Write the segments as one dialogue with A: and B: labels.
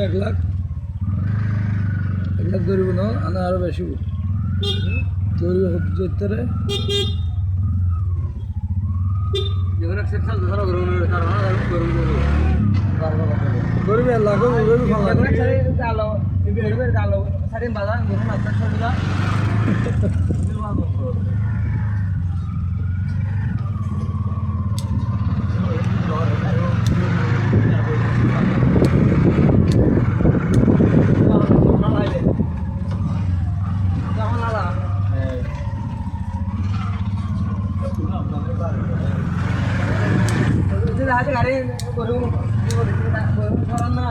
A: এক লাখ ধরব না আনা আরো বেশি ধরবে হচ্ছে করবে লাখ গাড়ি করুন না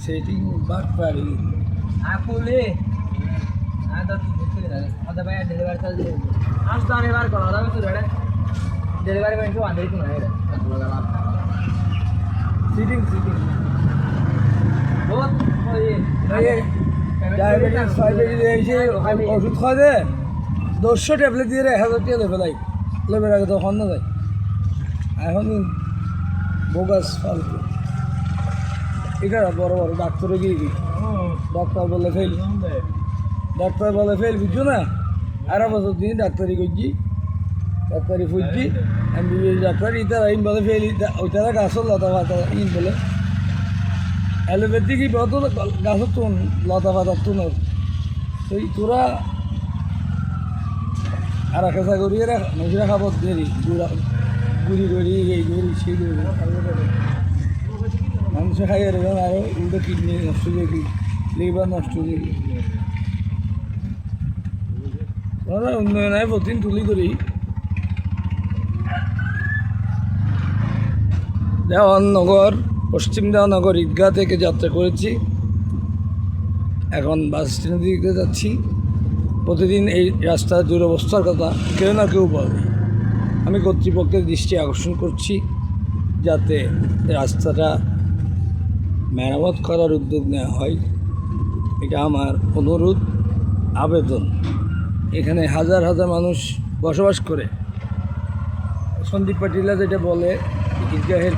A: सेटिंग बात पारी आपुले आता आता भाई डिलीवर कर दे आज तो आने बार करो दावे तो रेडे डिलीवरी में जो अंदर ही ना है सीटिंग बहुत ये डायबिटीज फाइबर দিয়েছে ওষুধ খাওয়া দে 200 ট্যাবলেট দিয়ে 1000 টাকা লেভেল আই লেভেল আগে তো হন না যায় এখন বোগাস ফালতু
B: এটা বড় বড় ডাক্তারে গিয়ে ডাক্তার বলে ফেল বুঝছো না? 18 বছর দিন ডাক্তারি করছি, ডাক্তারি ফুটছি, MBBS ডাক্তার ইতারা ইন বলে ফেল, ওইটারা গাছর লতা পাতা ইন বলে অ্যালোপ্যাথিক কত গাছর তুন লতা পাতার তুনোর সেই তোরা আর খেসা করিয়ে রাখ মহিলা খাবার দেরি গুড়ি করি এই করি সেই করি মানুষে খাইয়ে রেবেন আরও উল্টো কিডনি নষ্ট করে লিভার নষ্ট করে ওরা উন্নয়নের প্রতিদিন তুলি করি দেওয়াননগর পশ্চিম দেওয়ানগর ঈদগাহ থেকে যাত্রা করেছি, এখন বাস স্ট্যান্ডের দিকে যাচ্ছি। প্রতিদিন এই রাস্তার দুরবস্থার কথা কেউ না কেউ বলে, আমি কর্তৃপক্ষের দৃষ্টি আকর্ষণ করছি যাতে রাস্তাটা মেরামত করার উদ্যোগ নেওয়া হয়, এটা আমার অনুরোধ আবেদন। এখানে হাজার হাজার মানুষ বসবাস করে। সন্দীপ পাটিলা যেটা বলে ঈদগাহের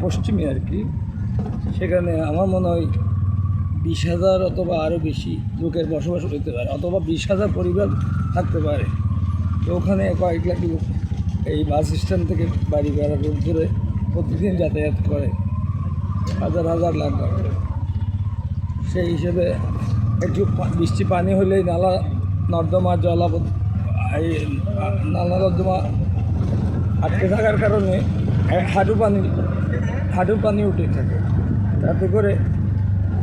B: পশ্চিমে আর কি, সেখানে আমার মনে হয় 20,000 অথবা আরও বেশি লোকের বসবাস হতে পারে, অথবা 20,000 পরিবার থাকতে পারে। তো ওখানে কয়েক লাখ লোক এই বাস স্ট্যান্ড থেকে বাড়ি ভাড়া রোড ধরে প্রতিদিন যাতায়াত করে, হাজার হাজার লাখ টাকা। সেই হিসেবে একটু বৃষ্টি পানি হলেই নালা নর্দমা এই নালা নর্দমা আটকে থাকার কারণে হাঁটু পানি উঠে থাকে, তাতে করে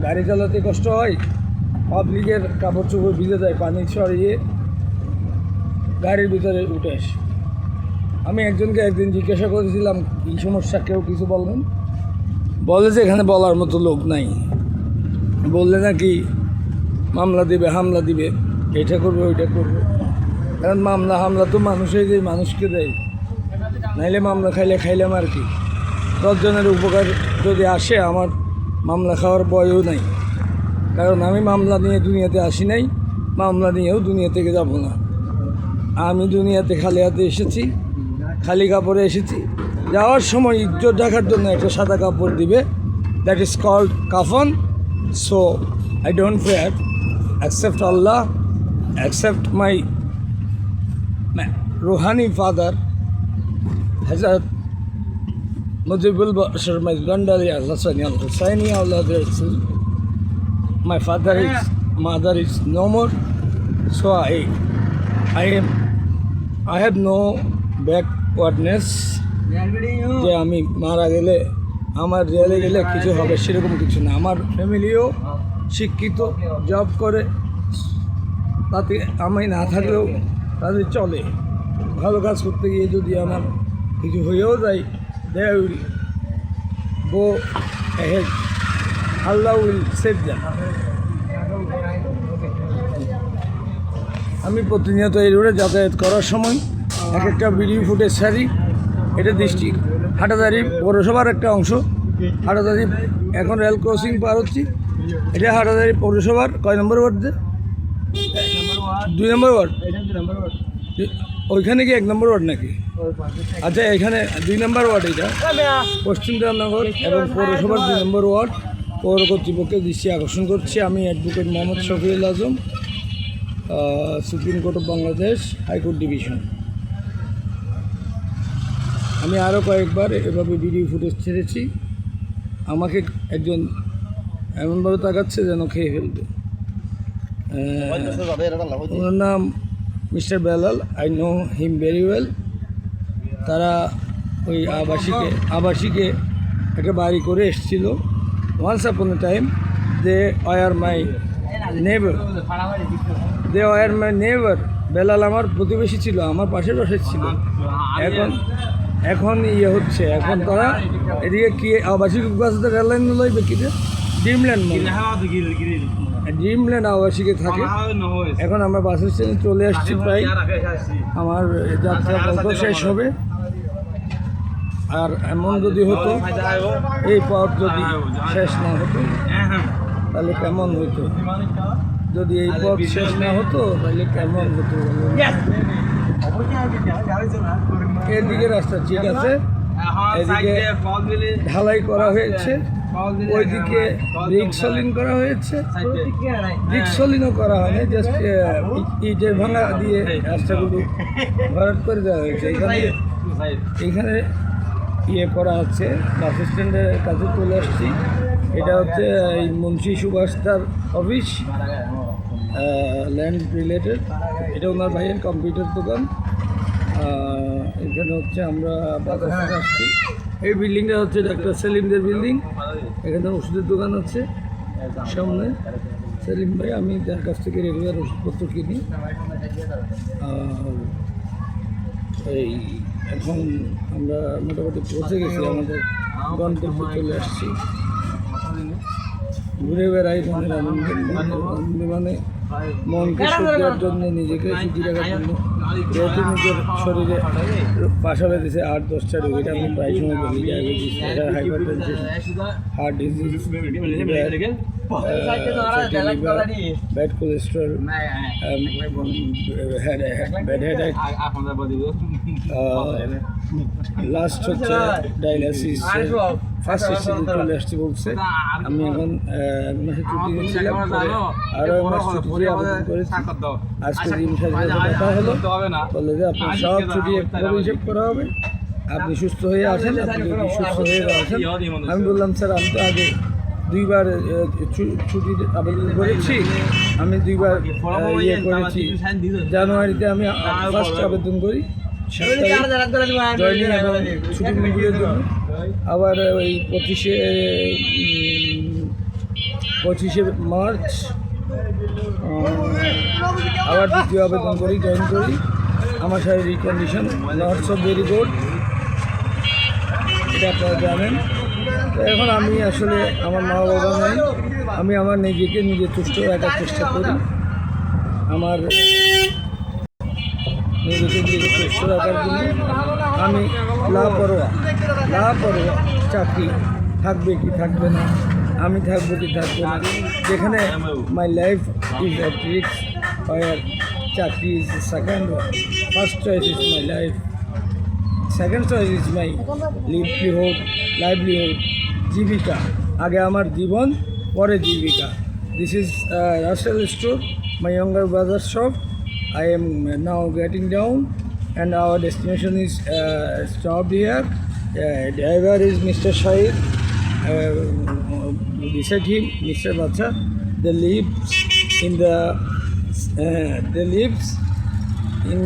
B: গাড়ি চালাতে কষ্ট হয়, পাবলিকের কাপড় চোপড় ভিজে যায়, পানি ছড়িয়ে গাড়ির ভিতরে উঠে আসে। আমি একজনকে একদিন জিজ্ঞাসা করেছিলাম কী সমস্যা, কেউ কিছু বলবেন, বলে যে এখানে বলার মতো লোক নাই, বললে নাকি মামলা দিবে হামলা দিবে, এটা করবে ওইটা করবে। কারণ মামলা হামলা তো মানুষই মানুষকে দেয়, নাইলে মামলা খাইলাম আর কি। 10 জনের উপকার যদি আসে, আমার মামলা খাওয়ার বয়ও নাই, কারণ আমি মামলা নিয়ে দুনিয়াতে আসি নাই, মামলা নিয়েও দুনিয়া থেকে যাব না। আমি দুনিয়াতে খালি হাতে এসেছি, খালি কাপড়ে এসেছি। যাওয়ার সময় ইজ্জত রাখার জন্য একটা সাদা কাপড় দিবে, দ্যাট ইজ কল্ড কাফন। So I don't fair except Allah, except my Ruhani father, Hazrat Mujibul Bashar, my Gandali Al-Hassani Al-Hussaini, my mother is no more, so I have no backwardness যে আমি মারা গেলে আমার জেলে গেলে কিছু হবে সেরকম কিছু না। আমার ফ্যামিলিও শিক্ষিত, জব করে, তাতে আমি না থাকলেও তাদের চলে। ভালো কাজ করতে গিয়ে যদি আমার কিছু হয়েও যায়, they will go ahead, Allah will save them. আমি প্রতিনিয়ত এই রোডে যাতায়াত করার সময় এক একটা ভিডিও ফুটেজ ছাড়ি। এটা ডিস্ট্রিক্ট হাটাদারি পৌরসভার একটা অংশ। হাটাদারি এখন রেল ক্রসিং পার হচ্ছি, এটা হাটাদারি পৌরসভার কয় নম্বর ওয়ার্ড? 2 নম্বর ওয়ার্ড। ওইখানে কি 1 নম্বর ওয়ার্ড নাকি? আচ্ছা, এখানে 2 নম্বর ওয়ার্ড। এটা পশ্চিম দেওয়ানগর এবং পৌরসভার 2 নম্বর ওয়ার্ড। পৌর কর্তৃপক্ষের দৃষ্টি আকর্ষণ করছি। আমি advocate Mohammad Shafiul Azam, supreme court of Bangladesh, high court division. আমি আরও কয়েকবার এভাবে ভিডিও ফুটেজ ছেড়েছি। আমাকে একজন এমনভাবে তাকাচ্ছে যেন খেয়ে ফেলবে। ওনার নাম mister Belal, I know him very well. তারা ওই আবাসিকে একটা বাড়ি করে এসেছিল। Once upon a time they were my neighbour. Belal আমার প্রতিবেশী ছিল, আমার পাশের পাশে ছিল। এখন ইয়ে হচ্ছে, এখন তারা এদিকে কি আবাসিক গাছতে রেললাইন লইবে কি ড্রিমল্যান্ড আবাসিকে থাকে। এখন আমরা বাস স্ট্যান্ডে চলে আসছি, প্রায় আমার যাত্রা কত শেষ হবে। আর এমন যদি হতো, এই পথ যদি শেষ না হতো তাহলে কেমন হতো? যদি এই পথ শেষ না হতো তাহলে কেমন হতো? এর দিকে রাস্তা ঠিক আছে, এদিকে ঢালাই করা হয়েছে, ওইদিকে ব্রিক সলিং করা হয়েছে। ব্রিক সলিংও করা হয়নি, জাস্ট ইটের ভাঙা দিয়ে রাস্তাগুলো ভরাট করে দেওয়া হয়েছে। এখানে ইয়ে করা হচ্ছে, বাস স্ট্যান্ডের কাছে চলে আসছি। এটা হচ্ছে এই মুন্সি সুভাষ তার অফিস, ল্যান্ড রিলেটেড। এটা ওনার ভাইয়ের কম্পিউটার দোকান। এখানে হচ্ছে আমরা বাজার থেকে আসছি। এই বিল্ডিংটা হচ্ছে ডাক্তার সেলিমদের বিল্ডিং। এখানে ওষুধের দোকান আছে সামনে। সেলিম ভাই, আমি যার কাছ থেকে রেগুলার ওষুধপত্র কিনি। এই এখন আমরা মোটামুটি পৌঁছে গেছি, আমাদের গন্তব্যে চলে আসছি। ঘুরে বেড়াই মনের আনন্দে, মানে মনকে সুখ দেওয়ার জন্য, নিজেকে সুখী রাখার জন্য। যেহেতু নিজের শরীরে পাশাপাশি দিয়েছে 8-10টা রোগ, এটা আমি প্রায় সময় বলি, diabetes, hyper tension, heart disease, bad cholesterol, bad headache, last হচ্ছে ডায়ালিসিস। ফার্স্ট স্টেজে চলে আসছি বলছে। আমি এখন এক মাসে ছুটি নিয়েছিলাম, আরও এক মাস ছুটি দিয়ে আবেদন করেছি। আজকে দিন সাথে কথা হলো, বলে যে আপনার সব ছুটি একভাবে হিসেব করা হবে, আপনি সুস্থ হয়ে আসেন। আপনি যদি সুস্থ হয়ে আসেন, আমি বললাম স্যার আমি তো আগে 2বার ছুটির আবেদন করেছি, আমি 2বার ইয়ে করেছি। জানুয়ারিতে আমি ফার্স্ট আবেদন করি, জয়নিং এবং ছুটির জন্য। আবার ওই 25শে মার্চ আবার দ্বিতীয় আবেদন করি, জয়েন করি। আমার শারীরিক condition not so very good, এটা আপনারা জানেন। তো এখন আমি আসলে আমার মা বাবা নাই, আমি আমার নিজেকে নিজে তুষ্ট রাখার চেষ্টা করি। আমার নিজেকে নিজে তুষ্ট রাখার জন্য আমি লাপরোয়া চাকরি থাকবে কি থাকবে না, আমি থাকবো কি থাকবো না, যেখানে my life is at risk, ওয়ার চাকরি is second, first choice is my life, second choice is my livelihood, জীবিকা। আগে আমার জীবন, পরে জীবিকা। This is Rasel store, my younger brother's shop. I am now getting down and our destination is stopped here. Driver is Mr. Shahid. Beside him, Mr. Bacha. They lives in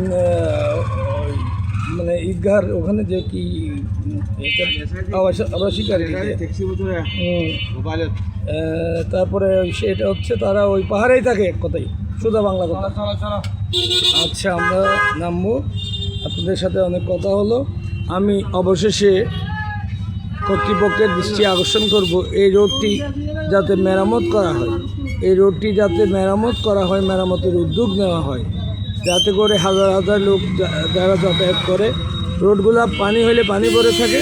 B: মানে ঈদগার ওখানে যে কি আবাসিক আর কি। তারপরে সেটা হচ্ছে তারা ওই পাহাড়েই থাকে, এক কথাই সোজা বাংলা কথা। আচ্ছা, আমরা নামবো, আপনাদের সাথে অনেক কথা হলো। আমি অবশেষে কর্তৃপক্ষের দৃষ্টি আকর্ষণ করব, এই রোডটি যাতে মেরামত করা হয়, এই রোডটি যাতে মেরামত করা হয়, মেরামতের উদ্যোগ নেওয়া হয়, যাতে করে হাজার হাজার লোক যারা যাতায়াত করে। রোডগুলা পানি হলে পানি ভরে থাকে,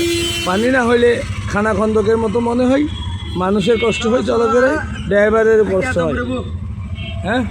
B: পানি না হলে খানাখন্দকের মতো মনে হয়, মানুষের কষ্ট হয় চলাফেরায়, ড্রাইভারের কষ্ট হয়। হ্যাঁ।